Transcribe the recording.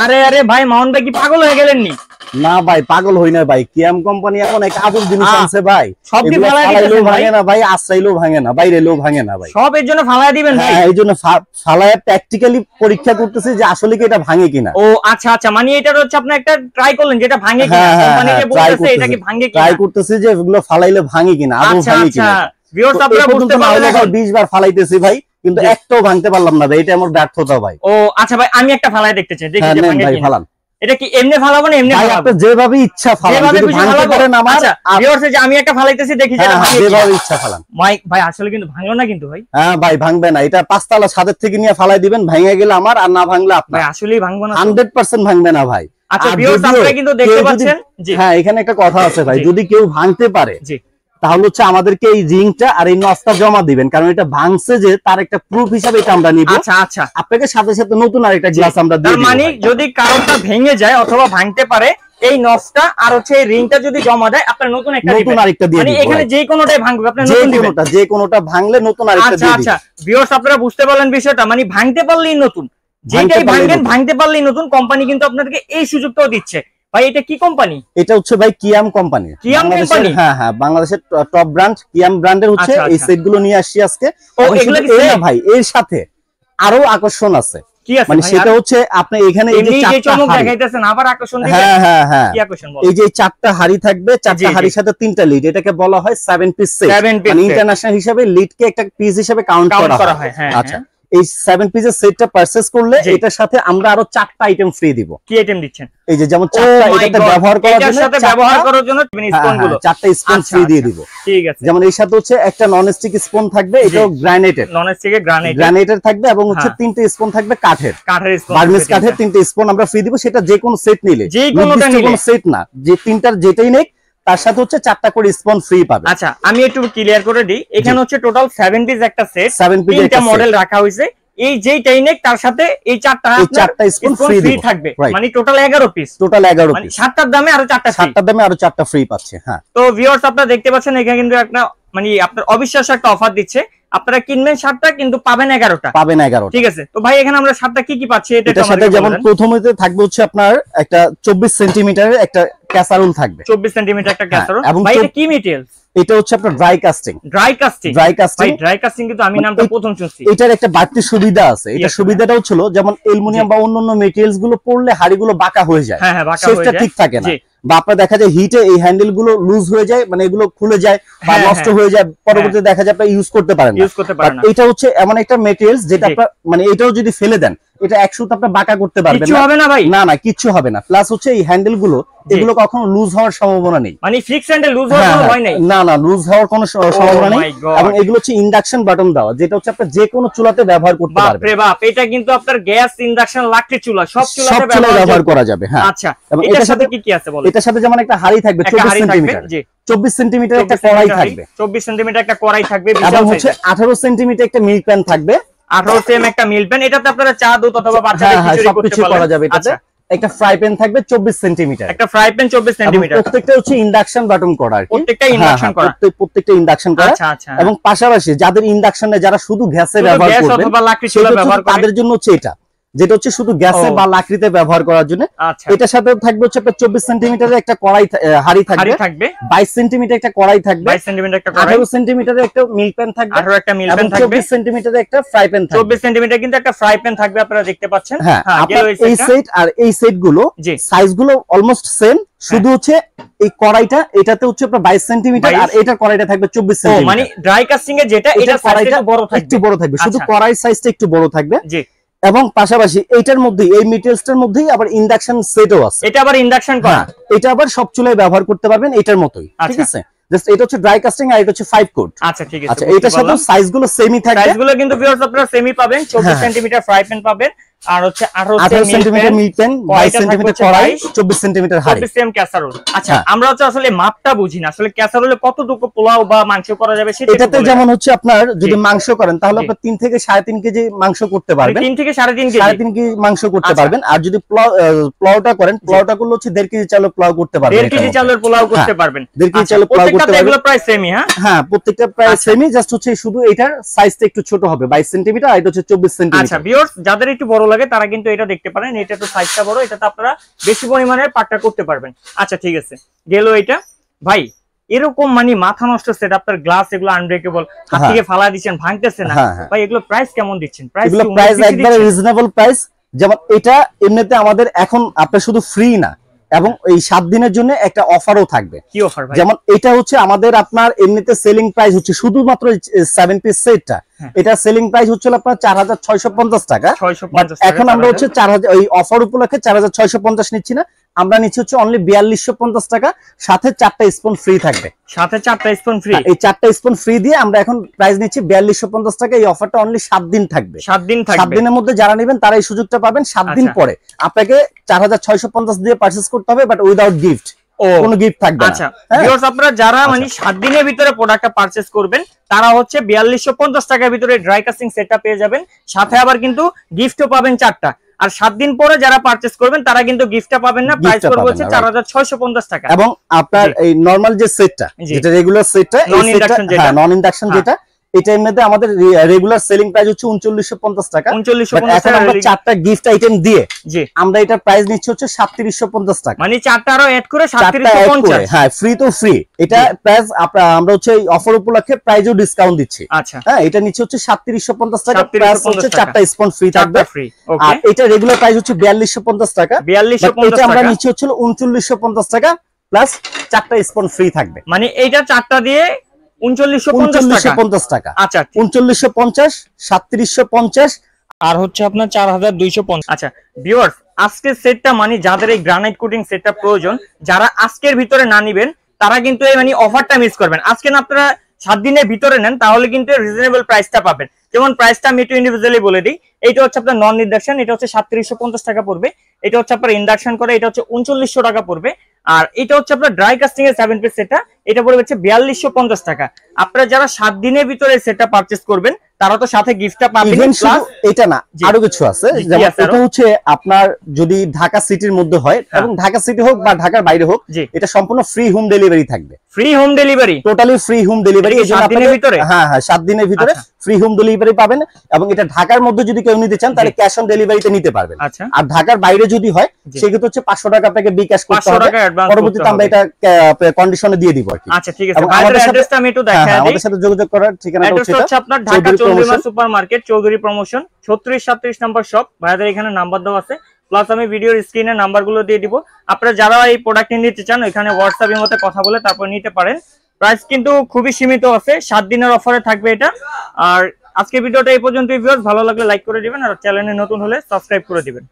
আরে আরে ভাই মাউন্ট ভাই কি পাগল হয়ে গেলেন নি? না ভাই পাগল হই না ভাই, কিয়াম কোম্পানি এখন এক আবুল জিনিস আনছে ভাই, সব কি ফালাইলেও ভাঙে না ভাই, আশ্রাইলেও ভাঙে না, বাইরেলেও ভাঙে না ভাই, সব এর জন্য ফালায় দিবেন ভাই? হ্যাঁ এই জন্য ফালায় প্র্যাকটিক্যালি পরীক্ষা করতেছি যে আসলে কি এটা ভাঙে কিনা। ও আচ্ছা আচ্ছা, মানে এটা হচ্ছে আপনি একটা ট্রাই করলেন যেটা ভাঙে কিনা, কোম্পানি যে বলতেছে এটা কি ভাঙে কিনা, ট্রাই করতেছি যে এগুলো ফালাইলে ভাঙে কিনা, আদৌ ভাঙে কিনা। ভিউয়ার্স আপনারা বুঝতে পারলেন 20 বার ফালাইতেছি ভাই, কিন্তু একটাও ভাঙতে পারলাম না ভাই, এটা আমার ব্যর্থতা ভাই। ও আচ্ছা ভাই আমি একটা ফালাই দেখতে চাই, দেখি যে ভাঙে কিনা। ফালান। এটা কি এমনি ফালাবো না এমনি ফালাবো? আপনি যেভাবে ইচ্ছা ফালান, যদি ভাঙতে পারেন আমার। আচ্ছা ভিউয়ার্স যে আমি একটা ফালাইতেছি দেখি যে এটা ভাঙে, যেভাবে ইচ্ছা ফালান। ভাই আসলে কিন্তু ভাঙলো না কিন্তু ভাই। হ্যাঁ ভাই ভাঙবে না, এটা 5 তলা ছাদের থেকে নিয়ে ফালাই দিবেন, ভাঙে গেলে আমার, আর না ভাঙলে আপনার। ভাই আসলেই ভাঙবো না, 100% ভাঙবে না ভাই। আচ্ছা ভিউয়ার্স আপনারা কিন্তু দেখতে পাচ্ছেন। জি হ্যাঁ এখানে একটা কথা আছে ভাই, যদি কেউ ভাঙতে পারে জি তাহলে হচ্ছে আমাদেরকে এই রিংটা আর এই নসটা জমা দিবেন, কারণ এটা ভাঙছে যে তার একটা প্রুফ হিসাবে এটা আমরা নিব। আচ্ছা আচ্ছা, আপনাকে সাথে সাথে নতুন আরেকটা গ্লাস আমরা দিয়ে দিব। মানে যদি কারণটা ভেঙে যায় অথবা ভাঙতে পারে, এই নসটা আর হচ্ছে এই রিংটা যদি জমা দেয় আপনার নতুন আরেকটা দিয়ে দিবেন। মানে এখানে যে কোনোটাই ভাঙবে আপনার নতুন দিবেন, যে কোনোটা ভাঙলে নতুন আরেকটা দিয়ে দিবেন। আচ্ছা আচ্ছা ভিউয়ার্স আপনারা বুঝতে পারলেন বিষয়টা, মানে ভাঙতে পারলেই নতুন, যেটাই ভাঙবেন ভাঙতে পারলেই নতুন। কোম্পানি কিন্তু আপনাদেরকে এই সুযোগটাও দিচ্ছে। ভাই এটা কি কোম্পানি? এটা হচ্ছে ভাই কিয়াম কোম্পানি, কিয়াম কোম্পানি। হ্যাঁ হ্যাঁ বাংলাদেশের টপ ব্র্যান্ড কিয়াম ব্র্যান্ডের হচ্ছে এই সেটগুলো নিয়ে আসছি আজকে। ও এগুলো কি ভাই এর সাথে আরো আকর্ষণ আছে। কি আছে মানে সেটা হচ্ছে আপনি এখানে এই যে চমক দেখাইতেছেন আবার আকর্ষণ দিবেন। হ্যাঁ হ্যাঁ হ্যাঁ কি আকর্ষণ বলেন? এই যে 4টা হাড়ি থাকবে, 4টা হাড়ির সাথে 3টা লিড, এটাকে বলা হয় 7 পিস সেট। মানে ইন্টারন্যাশনাল হিসাবে লিডকে একটা পিস হিসাবে কাউন্ট করা হয়। আচ্ছা এই 7 পিসের সেটটা পারচেজ করলে এটার সাথে আমরা আরো 4টা আইটেম ফ্রি দিব। কি আইটেম দিচ্ছেন? এই যে যেমন 4টা এটাতে ব্যবহার করার জন্য, এটার সাথে ব্যবহার করার জন্য স্পুনগুলো 4টা স্পুন ফ্রি দিয়ে দিব। ঠিক আছে। যেমন এর সাথে হচ্ছে একটা নন স্টিক স্পুন থাকবে, এটাও গ্রানাইটেড, নন স্টিকের গ্রানাইটেড থাকবে, এবং হচ্ছে 3টে স্পুন থাকবে কাঠের স্পুন, বার্মিজ কাঠের 3টে স্পুন আমরা ফ্রি দিব। সেটা যে কোনো সেট নিলে, যে কোনোটা নিলে, কোনো সেট না, যে তিনটার যেটাই নেক তার সাথে হচ্ছে 4টা করে স্পুন ফ্রি পাবে। আচ্ছা আমি একটু ক্লিয়ার করে দিই, এখানে হচ্ছে টোটাল 7 পিস একটা সেট, 7 পিস একটা মডেল রাখা হয়েছে। এই যেটাই নেক তার সাথে এই 4টা স্পুন ফ্রি থাকবে, মানে টোটাল 11 পিস। টোটাল 11 মানে পিস, 7টার দামে আরো 4টা, 7টার দামে আরো 4টা ফ্রি পাচ্ছে। হ্যাঁ তো ভিউয়ার্স আপনারা দেখতে পাচ্ছেন এখানে কিন্তু একটা মানে আপনার অবিশ্বাস্য একটা অফার দিচ্ছে। আপনারা কিনবেন 7টা কিন্তু পাবেন 11টা। ঠিক আছে। তো ভাই এখানে আমরা 7টা কি কি পাচ্ছি? এটার সাথে যেমন প্রথমেতে থাকবে হচ্ছে আপনার একটা 24 সেন্টিমিটারের একটা ক্যাসারোল থাকবে, 24 সেন্টিমিটার একটা ক্যাসারোল। ভাই এটা কি মেটেরিয়ালস? এটা হচ্ছে আপনার ড্রাই কাস্টিং। ভাই ড্রাই কাস্টিং কিন্তু আমি নামটা প্রথম শুনছি। এটার একটা বাড়তি সুবিধা আছে। এটা সুবিধাটা হচ্ছিল যেমন অ্যালুমিনিয়াম বা অন্যান্য মেটেরিয়ালস গুলো পড়লে হাড়িগুলো বাঁকা হয়ে যায়, সেটা ঠিক থাকে না, বা আপনার দেখা যায় হিটে এই হ্যান্ডেল গুলো লুজ হয়ে যায়, মানে এগুলো খুলে যায় বা নষ্ট হয়ে যায়, পরবর্তীতে দেখা যায় আপনি ইউজ করতে পারেন না। এটা হচ্ছে এমন একটা মেটেরিয়ালস যেটা আপনার মানে এটাও যদি ফেলে দেন এটা একসাথে আপনি বাঁকা করতে পারবেন না। কিছু হবে না ভাই? না না কিচ্ছু হবে না। প্লাস হচ্ছে এই হ্যান্ডেল গুলো এগুলো কখনো লুজ হওয়ার সম্ভাবনা নেই, মানে ফিক্স হ্যান্ডেল লুজ হওয়ার কোনো ভয় নেই। না না লুজ হওয়ার কোনো সম্ভাবনা নেই। এবং এগুলো হচ্ছে ইন্ডাকশন বাটন দেওয়া, যেটা হচ্ছে আপনি যে কোনো চুলাতে ব্যবহার করতে পারবেন। বাপ রে বাপ, এটা কিন্তু আপনার গ্যাস, ইন্ডাকশন, লাকড়ি চুলা সব চুলাতে ব্যবহার করা যাবে। হ্যাঁ আচ্ছা এবং এটার সাথে কি কি আছে বলেন? এটার সাথে যেমন একটা হাড়ি থাকবে 24 সেন্টিমিটার, 24 সেন্টিমিটার একটা কড়াই থাকবে, 24 সেন্টিমিটার একটা কড়াই থাকবে, এবং হচ্ছে 18 সেন্টিমিটার একটা মিল্ক প্যান থাকবে, 18 সেম একটা মিল্ক প্যান। এটাতে আপনারা চা দুধ অথবা বাচ্চাদের খিচুড়ি করতে করা যাবে। এটাতে একটা ফ্রাই প্যান থাকবে 24 সেন্টিমিটার, একটা ফ্রাই প্যান 24 সেন্টিমিটার। প্রত্যেকটা হচ্ছে ইন্ডাকশন বাটন করা, প্রত্যেকটা ইন্ডাকশন করা, প্রত্যেকটা ইন্ডাকশন করা। এবং পাশাপাশি যাদের ইন্ডাকশনে যারা শুধু গ্যাসে ব্যবহার করবে অথবা লাকড়ি চুলা ব্যবহার করে তাদের জন্য হচ্ছে এটা, যেটা হচ্ছে শুধু গ্যাসে বা লাকড়িতে ব্যবহার করার জন্য। এটার সাথে থাকবে হচ্ছে 24 সেন্টিমিটারের একটা কড়াই হাড়ি থাকবে, 22 সেন্টিমিটার একটা কড়াই থাকবে, 22 সেন্টিমিটার একটা কড়াই, 18 সেন্টিমিটারের একটা মিল্ক প্যান থাকবে, 18 একটা মিল্ক প্যান থাকবে, 24 সেন্টিমিটারের একটা ফ্রাই প্যান থাকবে। 24 সেন্টিমিটার কিন্তু একটা ফ্রাই প্যান থাকবে, আপনারা দেখতে পাচ্ছেন। হ্যাঁ এই সেট আর এই সেটগুলো সাইজগুলো অলমোস্ট সেম, শুধু হচ্ছে এই কড়াইটা এটাতে হচ্ছে আপনার 22 সেন্টিমিটার আর এটার কড়াইটা থাকবে 24 সেন্টিমিটার। মানে ড্রাই কাস্টিং এ যেটা এটা কড়াইটা একটু বড় থাকবে, শুধু কড়াই সাইজটা একটু বড় থাকবে। জি এবং পাশাপাশি এইটার মধ্যে এই মেটেরিয়ালসটার মধ্যেই আবার ইন্ডাকশন সেটও আছে। এটা আবার ইন্ডাকশন করা, এটা আবার সব চুলায় ব্যবহার করতে পারবেন এটার মতোই। ঠিক আছে, জাস্ট এটা হচ্ছে ড্রাই কাস্টিং আর এটা হচ্ছে 5 কোট। আচ্ছা ঠিক আছে। আচ্ছা এটার সাথে সাইজগুলো সেমই থাকবে, সাইজগুলো কিন্তু ভিউয়ার্স আপনারা সেমই পাবেন। 24 সেন্টিমিটার ফ্রাই প্যান পাবেন, আর হচ্ছে 18 সেন্টিমিটার মিল্ক প্যান, 22 সেন্টিমিটার কড়াই, 24 সেন্টিমিটার হাঁড়ি, 24 সেম ক্যাসারোল। আচ্ছা আমরা হচ্ছে আসলে মাপটা বুঝি না, আসলে ক্যাসারোলে কতটুকু পোলাও বা মাংস করা যাবে সেটা এটাতে যেমন হচ্ছে আপনার যদি মাংস করেন তাহলে আপনি 3 থেকে 3.5 কেজি মাংস করতে পারবেন, 3 থেকে 3.5 কেজি 3.5 কেজি মাংস করতে পারবেন। আর যদি পোলাওটা করেন, পোলাওটা করলে হচ্ছে 1.5 কেজি চালের পোলাও করতে পারবেন, 1.5 কেজি চালের পোলাও করতে পারবেন, 1.5 কেজি চালের পোলাও করতে পারবেন। এগুলো প্রায় সেমই। হ্যাঁ প্রত্যেকটা প্রায় সেমই, জাস্ট হচ্ছে শুধু এটার সাইজটা একটু ছোট হবে 22 সেন্টিমিটার, আর এটা হচ্ছে 24 সেন্টিমিটার। আচ্ছা ভিউয়ার্স যাদের একটু বড় লাগে তারা কিন্তু এটা দেখতে পারেন, এটা তো সাইজটা বড়, এটাতে আপনারা বেশি পরিমাণে পাটটা করতে পারবেন। আচ্ছা ঠিক আছে, গেল এটা। ভাই এরকম মানে মাথা নষ্ট সেট, আপনার গ্লাস এগুলো আনব্রেকেবল, হাত থেকে ফালা দিচ্ছেন, ভাঙতেছে না ভাই, এগুলো প্রাইস কেমন দিচ্ছেন? প্রাইস একবারে রিজনেবল প্রাইস। যেমন এটা এমনিতে আমাদের এখন আপনার শুধু ফ্রি না, এবং এই 7 দিনের জন্য একটা অফারও থাকবে। কি অফার ভাই? যেমন এটা হচ্ছে আমাদের আপনার এমনিতে সেলিং প্রাইস হচ্ছে শুধুমাত্র 7 পিস সেটটা, এটা সেলিং প্রাইস হচ্ছে আপনার 4650 টাকা। এখন আমরা হচ্ছে 4000 এই অফার উপলক্ষে 4650 নিচ্ছি না, আমরা নিচ্ছি হচ্ছে অনলি 4250 টাকা, সাথে 4টা স্পুন ফ্রি থাকবে। সাথে 4টা স্পুন ফ্রি, এই 4টা স্পুন ফ্রি দিয়ে আমরা এখন প্রাইস নিচ্ছি 4250 টাকা। এই অফারটা অনলি 7 দিন থাকবে। 7 দিন থাকবে। 7 দিনের মধ্যে যারা নেবেন তারা এই সুযোগটা পাবেন। 7 দিন পরে আপনাকে 4650 দিয়ে পারচেজ করতে হবে, বাট উইদাউট গিফট, কোনো গিফট থাকবে না। আচ্ছা ভিউয়ার্স, আপনারা যারা মানে 7 দিনের ভিতরে প্রোডাক্টটা পারচেজ করবেন তারা হচ্ছে 4250 টাকার ভিতরে ড্রাই কাস্টিং সেটটা পেয়ে যাবেন, সাথে আবার কিন্তু গিফটও পাবেন 4টা। আর 7 দিন পরে যারা পারচেজ করবেন তারা কিন্তু গিফটটা পাবেন না, প্রাইস করবে হচ্ছে 4650 টাকা। এবং আপনার এই নরমাল যে সেটটা, যেটা রেগুলার সেটটা, নন ইন্ডাকশন যেটা, নন ইন্ডাকশন যেটা, এটার মধ্যে আমাদের রেগুলার সেলিং প্রাইস হচ্ছে 3950 টাকা। 3950 টাকা। আমরা 4টা গিফট আইটেম দিয়ে আমরা এটার প্রাইস নিচ্ছি হচ্ছে 3750 টাকা। মানে 4টা আরো এড করে 3750। হ্যাঁ, ফ্রি তো ফ্রি। এটা প্রাইস আমরা হচ্ছে এই অফার উপলক্ষে প্রাইসও ডিসকাউন্ট দিচ্ছি। আচ্ছা হ্যাঁ, এটা নিচ্ছে হচ্ছে 3750 টাকা, প্লাস হচ্ছে 4টা স্পন ফ্রি থাকবে। ওকে, আর এটা রেগুলার প্রাইস হচ্ছে 4250 টাকা। 4250 এটা আমরা নিচ্ছি হচ্ছে 3950 টাকা, প্লাস 4টা স্পন ফ্রি থাকবে। মানে এইটা 4টা দিয়ে 3950 টাকা। আচ্ছা 3950, 3750, আর হচ্ছে আপনার 4250। আচ্ছা ভিউয়ার্স, আজকের সেটটা মানে যাদের এই গ্রানাইট কোটিং সেটটা প্রয়োজন, যারা আজকের ভিতরে না নিবেন তারা কিন্তু এই মানে অফারটা মিস করবেন। আজকে না আপনারা 7 দিনের ভিতরে নেন তাহলে কিন্তু রিজনেবল প্রাইসটা পাবেন। যেমন প্রাইসটা আমি একটু ইন্ডিভিজুয়ালি বলে দিই, এটা হচ্ছে আপনার নন ইন্ডাকশন, এটা হচ্ছে 3750 টাকা পড়বে। এটা হচ্ছে আপনার ইন্ডাকশন করে, এটা হচ্ছে 3900 টাকা পড়বে। আর এটা হচ্ছে আপনার ড্রাই কাস্টিং এর 7 পিস সেটটা, এটা পড়বে হচ্ছে 4250 টাকা। আপনারা যারা 7 দিনের ভিতরে সেটটা পারচেজ করবেন তারা তো সাথে গিফটটা পাবেন। প্লাস এটা না, আরো কিছু আছে। যেমন এটা হচ্ছে আপনার যদি ঢাকা সিটির মধ্যে হয়, এবং ঢাকা সিটি হোক বা ঢাকার বাইরে হোক, এটা সম্পূর্ণ ফ্রি হোম ডেলিভারি থাকবে। Free home delivery, totally free home delivery. 7 দিনের ভিতরে? হ্যাঁ হ্যাঁ, 7 দিনের ভিতরে ফ্রি হোম ডেলিভারি পাবেন। এবং এটা ঢাকার মধ্যে যদি কেউ নিতে চান তাহলে ক্যাশ অন ডেলিভারিতে নিতে পারবেন। আর ঢাকার বাইরে যদি হয় সেক্ষেত্রে হচ্ছে 500 টাকা আপনাকে বিকাশ করতে হবে, পরবর্তীতে আমরা এটা কন্ডিশনে দিয়ে দিব আর কি। আচ্ছা ঠিক আছে, ভাইদের অ্যাড্রেসটা আমি একটু দেখাই দিই। আমাদের সাথে যোগাযোগ করার ঠিকানাটা হচ্ছে আপনার ঢাকা চন্দ্রিমা সুপারমার্কেট, চৌধুরী প্রমোশন, 3637 নম্বর শপ। ভাইদের এখানে নাম্বার দেওয়া আছে, প্লাস আমি ভিডিওর স্ক্রিনে নাম্বারগুলো দিয়ে দিব। আপনারা যারা এই প্রোডাক্ট নিতে চান ওইখানে হোয়াটসঅ্যাপের মধ্যে কথা বলে তারপর নিতে পারেন। প্রাইস কিন্তু খুবই সীমিত আছে, 7 দিনের অফারে থাকবে এটা। আর আজকে ভিডিওটা এই পর্যন্তই ভিউয়ার্স, ভালো লাগলে লাইক করে দিবেন, আর চ্যানেলে নতুন হলে সাবস্ক্রাইব করে দিবেন।